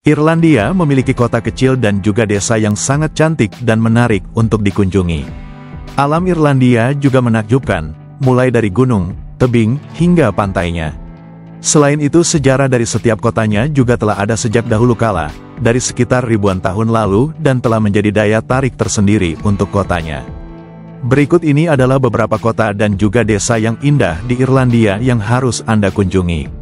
Irlandia memiliki kota kecil dan juga desa yang sangat cantik dan menarik untuk dikunjungi. Alam Irlandia juga menakjubkan, mulai dari gunung, tebing, hingga pantainya. Selain itu, sejarah dari setiap kotanya juga telah ada sejak dahulu kala, dari sekitar ribuan tahun lalu dan telah menjadi daya tarik tersendiri untuk kotanya. Berikut ini adalah beberapa kota dan juga desa yang indah di Irlandia yang harus Anda kunjungi.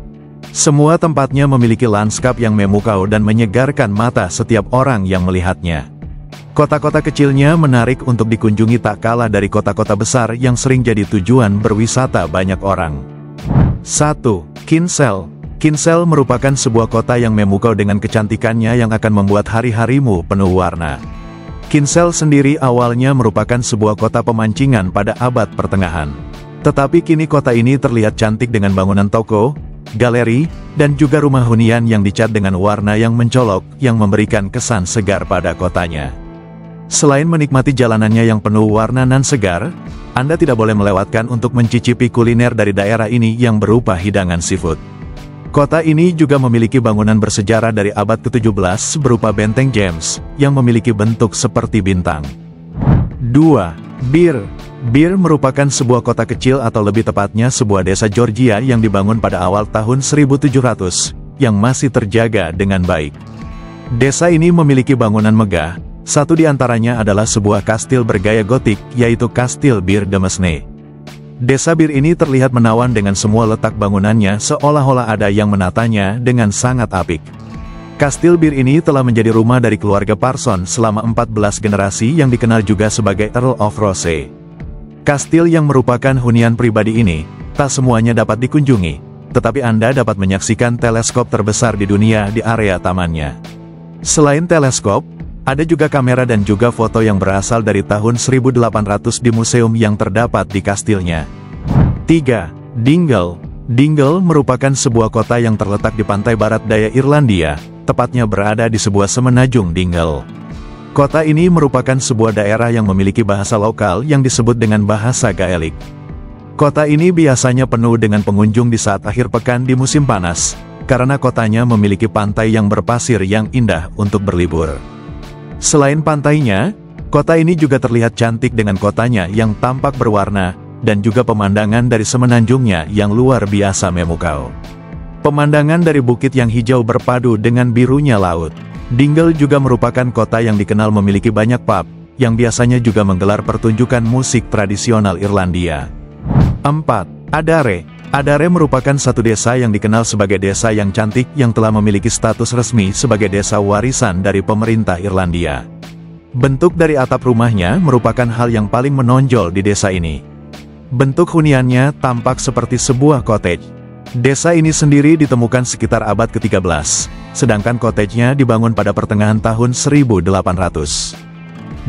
Semua tempatnya memiliki lanskap yang memukau dan menyegarkan mata setiap orang yang melihatnya. Kota-kota kecilnya menarik untuk dikunjungi tak kalah dari kota-kota besar yang sering jadi tujuan berwisata banyak orang. 1. Kinsale. Kinsale merupakan sebuah kota yang memukau dengan kecantikannya yang akan membuat hari-harimu penuh warna. Kinsale sendiri awalnya merupakan sebuah kota pemancingan pada abad pertengahan. Tetapi kini kota ini terlihat cantik dengan bangunan toko, galeri, dan juga rumah hunian yang dicat dengan warna yang mencolok yang memberikan kesan segar pada kotanya. Selain menikmati jalanannya yang penuh warna nan segar, Anda tidak boleh melewatkan untuk mencicipi kuliner dari daerah ini yang berupa hidangan seafood. Kota ini juga memiliki bangunan bersejarah dari abad ke-17 berupa Benteng James, yang memiliki bentuk seperti bintang. 2. Birr. Birr merupakan sebuah kota kecil atau lebih tepatnya sebuah desa Georgia yang dibangun pada awal tahun 1700, yang masih terjaga dengan baik. Desa ini memiliki bangunan megah, satu di antaranya adalah sebuah kastil bergaya gotik, yaitu Kastil Birr de Mesne. Desa Birr ini terlihat menawan dengan semua letak bangunannya seolah-olah ada yang menatanya dengan sangat apik. Kastil Birr ini telah menjadi rumah dari keluarga Parson selama 14 generasi yang dikenal juga sebagai Earl of Rosse. Kastil yang merupakan hunian pribadi ini, tak semuanya dapat dikunjungi, tetapi Anda dapat menyaksikan teleskop terbesar di dunia di area tamannya. Selain teleskop, ada juga kamera dan juga foto yang berasal dari tahun 1800 di museum yang terdapat di kastilnya. 3. Dingle. Dingle merupakan sebuah kota yang terletak di pantai barat daya Irlandia, tepatnya berada di sebuah semenanjung Dingle. Kota ini merupakan sebuah daerah yang memiliki bahasa lokal yang disebut dengan bahasa Gaelic. Kota ini biasanya penuh dengan pengunjung di saat akhir pekan di musim panas, karena kotanya memiliki pantai yang berpasir yang indah untuk berlibur. Selain pantainya, kota ini juga terlihat cantik dengan kotanya yang tampak berwarna, dan juga pemandangan dari semenanjungnya yang luar biasa memukau. Pemandangan dari bukit yang hijau berpadu dengan birunya laut. Dingle juga merupakan kota yang dikenal memiliki banyak pub, yang biasanya juga menggelar pertunjukan musik tradisional Irlandia. 4. Adare. Adare merupakan satu desa yang dikenal sebagai desa yang cantik yang telah memiliki status resmi sebagai desa warisan dari pemerintah Irlandia. Bentuk dari atap rumahnya merupakan hal yang paling menonjol di desa ini. Bentuk huniannya tampak seperti sebuah cottage. Desa ini sendiri ditemukan sekitar abad ke-13, sedangkan cottage-nya dibangun pada pertengahan tahun 1800.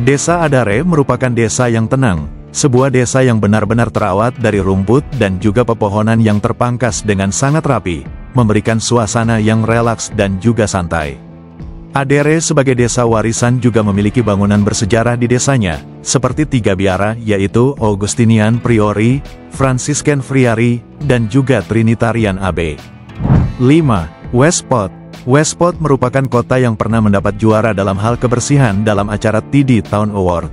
Desa Adare merupakan desa yang tenang, sebuah desa yang benar-benar terawat dari rumput dan juga pepohonan yang terpangkas dengan sangat rapi, memberikan suasana yang relaks dan juga santai. Adare sebagai desa warisan juga memiliki bangunan bersejarah di desanya, seperti 3 biara yaitu Augustinian Priory, Franciscan Friary, dan juga Trinitarian Abbey. 5. Westport. Westport merupakan kota yang pernah mendapat juara dalam hal kebersihan dalam acara TD Town Award.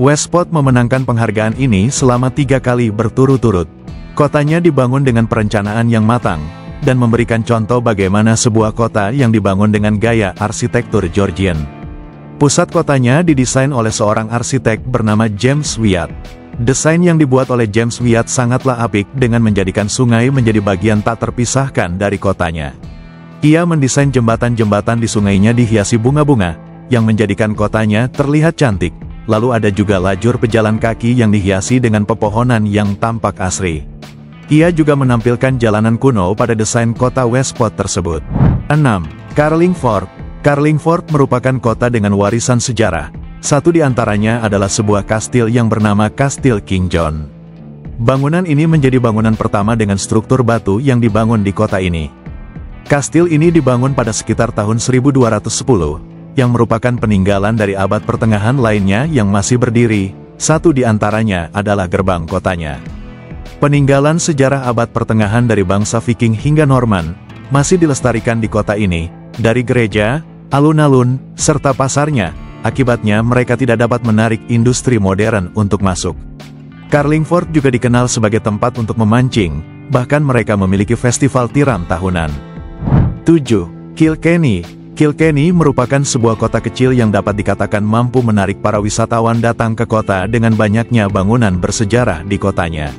Westport memenangkan penghargaan ini selama 3 kali berturut-turut. Kotanya dibangun dengan perencanaan yang matang, dan memberikan contoh bagaimana sebuah kota yang dibangun dengan gaya arsitektur Georgian. Pusat kotanya didesain oleh seorang arsitek bernama James Wyatt. Desain yang dibuat oleh James Wyatt sangatlah apik dengan menjadikan sungai menjadi bagian tak terpisahkan dari kotanya. Ia mendesain jembatan-jembatan di sungainya dihiasi bunga-bunga, yang menjadikan kotanya terlihat cantik. Lalu ada juga lajur pejalan kaki yang dihiasi dengan pepohonan yang tampak asri. Ia juga menampilkan jalanan kuno pada desain kota Westport tersebut. 6. Carlingford. Carlingford merupakan kota dengan warisan sejarah. Satu di antaranya adalah sebuah kastil yang bernama Kastil King John. Bangunan ini menjadi bangunan pertama dengan struktur batu yang dibangun di kota ini. Kastil ini dibangun pada sekitar tahun 1210, yang merupakan peninggalan dari abad pertengahan lainnya yang masih berdiri. Satu di antaranya adalah gerbang kotanya. Peninggalan sejarah abad pertengahan dari bangsa Viking hingga Norman, masih dilestarikan di kota ini, dari gereja, alun-alun, serta pasarnya. Akibatnya mereka tidak dapat menarik industri modern untuk masuk. Carlingford juga dikenal sebagai tempat untuk memancing, bahkan mereka memiliki festival tiram tahunan. 7. Kilkenny. Kilkenny merupakan sebuah kota kecil yang dapat dikatakan mampu menarik para wisatawan datang ke kota dengan banyaknya bangunan bersejarah di kotanya.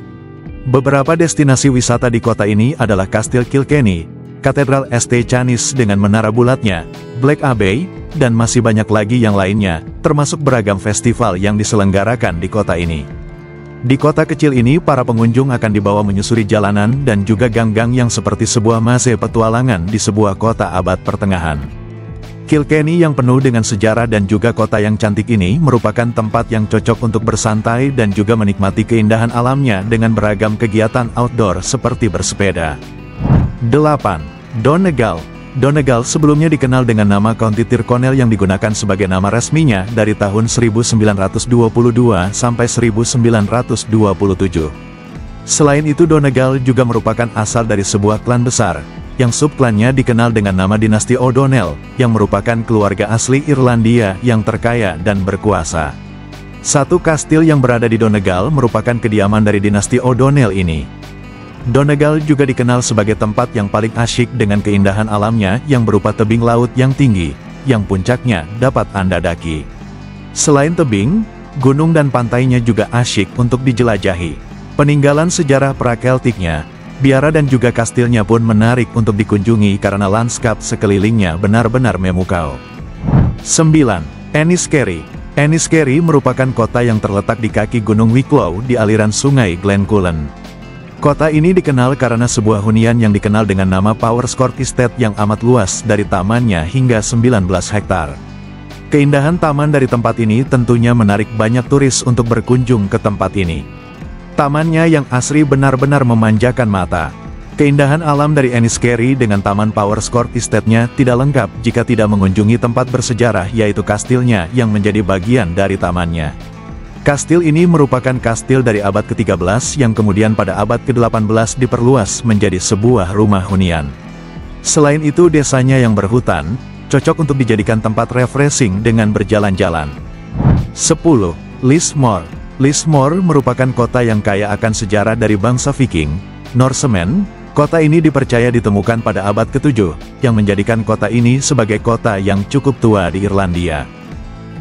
Beberapa destinasi wisata di kota ini adalah Kastil Kilkenny, Katedral St. Canice dengan menara bulatnya, Black Abbey, dan masih banyak lagi yang lainnya, termasuk beragam festival yang diselenggarakan di kota ini. Di kota kecil ini para pengunjung akan dibawa menyusuri jalanan dan juga gang-gang yang seperti sebuah mase petualangan di sebuah kota abad pertengahan. Kilkenny yang penuh dengan sejarah dan juga kota yang cantik ini merupakan tempat yang cocok untuk bersantai dan juga menikmati keindahan alamnya dengan beragam kegiatan outdoor seperti bersepeda. 8. Donegal. Donegal sebelumnya dikenal dengan nama County Tyrconnell yang digunakan sebagai nama resminya dari tahun 1922 sampai 1927. Selain itu Donegal juga merupakan asal dari sebuah klan besar, yang subklannya dikenal dengan nama dinasti O'Donnell, yang merupakan keluarga asli Irlandia yang terkaya dan berkuasa. Satu kastil yang berada di Donegal merupakan kediaman dari dinasti O'Donnell ini. Donegal juga dikenal sebagai tempat yang paling asyik dengan keindahan alamnya yang berupa tebing laut yang tinggi, yang puncaknya dapat Anda daki. Selain tebing, gunung dan pantainya juga asyik untuk dijelajahi. Peninggalan sejarah pra-Keltiknya, biara dan juga kastilnya pun menarik untuk dikunjungi karena lanskap sekelilingnya benar-benar memukau. 9. Enniskerry. Enniskerry merupakan kota yang terletak di kaki Gunung Wicklow di aliran sungai Glencullen. Kota ini dikenal karena sebuah hunian yang dikenal dengan nama Powerscourt Estate yang amat luas dari tamannya hingga 19 hektar. Keindahan taman dari tempat ini tentunya menarik banyak turis untuk berkunjung ke tempat ini. Tamannya yang asri benar-benar memanjakan mata. Keindahan alam dari Enniskerry dengan taman Powerscourt Estate-nya tidak lengkap jika tidak mengunjungi tempat bersejarah yaitu kastilnya yang menjadi bagian dari tamannya. Kastil ini merupakan kastil dari abad ke-13 yang kemudian pada abad ke-18 diperluas menjadi sebuah rumah hunian. Selain itu desanya yang berhutan, cocok untuk dijadikan tempat refreshing dengan berjalan-jalan. 10. Lismore. Lismore merupakan kota yang kaya akan sejarah dari bangsa Viking, Norsemen. Kota ini dipercaya ditemukan pada abad ke-7, yang menjadikan kota ini sebagai kota yang cukup tua di Irlandia.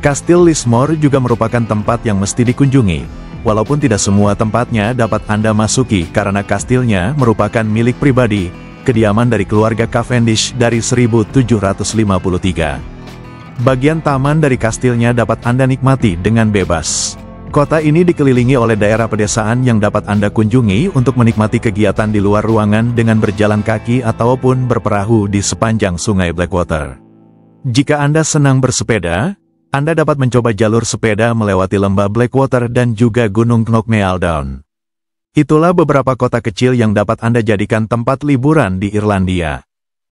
Kastil Lismore juga merupakan tempat yang mesti dikunjungi, walaupun tidak semua tempatnya dapat Anda masuki karena kastilnya merupakan milik pribadi, kediaman dari keluarga Cavendish dari 1753. Bagian taman dari kastilnya dapat Anda nikmati dengan bebas. Kota ini dikelilingi oleh daerah pedesaan yang dapat Anda kunjungi untuk menikmati kegiatan di luar ruangan dengan berjalan kaki ataupun berperahu di sepanjang sungai Blackwater. Jika Anda senang bersepeda, Anda dapat mencoba jalur sepeda melewati lembah Blackwater dan juga Gunung Knockmealdown. Itulah beberapa kota kecil yang dapat Anda jadikan tempat liburan di Irlandia.